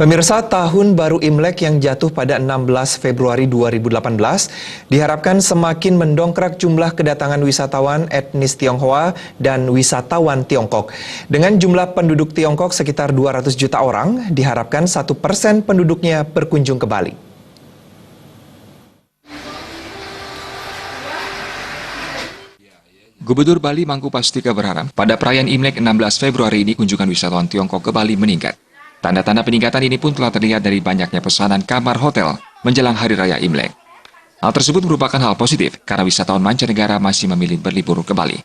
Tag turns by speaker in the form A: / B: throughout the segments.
A: Pemirsa, Tahun Baru Imlek yang jatuh pada 16 Februari 2018 diharapkan semakin mendongkrak jumlah kedatangan wisatawan etnis Tionghoa dan wisatawan Tiongkok. Dengan jumlah penduduk Tiongkok sekitar 200 juta orang, diharapkan 1% penduduknya berkunjung ke Bali.
B: Gubernur Bali Mangku Pastika berharap pada perayaan Imlek 16 Februari ini kunjungan wisatawan Tiongkok ke Bali meningkat. Tanda-tanda peningkatan ini pun telah terlihat dari banyaknya pesanan kamar hotel menjelang Hari Raya Imlek. Hal tersebut merupakan hal positif karena wisatawan mancanegara masih memilih berlibur ke Bali.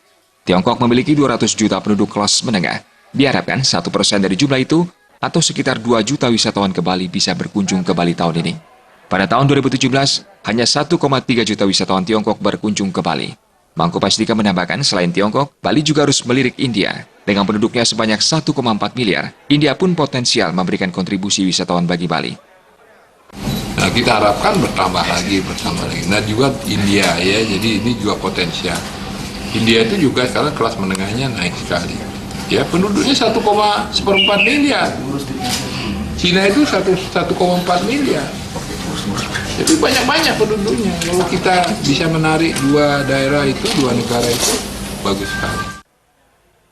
B: Tiongkok memiliki 200 juta penduduk kelas menengah. Diharapkan 1% dari jumlah itu atau sekitar 2 juta wisatawan ke Bali bisa berkunjung ke Bali tahun ini. Pada tahun 2017, hanya 1,3 juta wisatawan Tiongkok berkunjung ke Bali. Mangku Pastika menambahkan selain Tiongkok, Bali juga harus melirik India. Dengan penduduknya sebanyak 1,4 miliar, India pun potensial memberikan kontribusi wisatawan bagi Bali.
C: Nah, kita harapkan bertambah lagi. Nah, juga India ya, jadi ini juga potensial. India itu juga sekarang kelas menengahnya naik sekali. Ya, penduduknya 1,4 miliar. Cina itu 1,4 miliar. Jadi banyak-banyak penduduknya. Kalau kita bisa menarik dua daerah itu, dua negara itu, bagus sekali.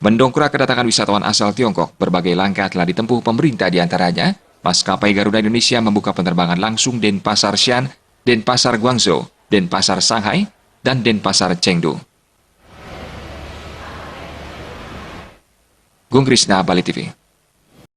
B: Mendongkrak kedatangan wisatawan asal Tiongkok, berbagai langkah telah ditempuh pemerintah diantaranya, Maskapai Garuda Indonesia membuka penerbangan langsung Denpasar Xi'an, Denpasar Guangzhou, Denpasar Shanghai, dan Denpasar Chengdu. Gung Krisna, Bali TV.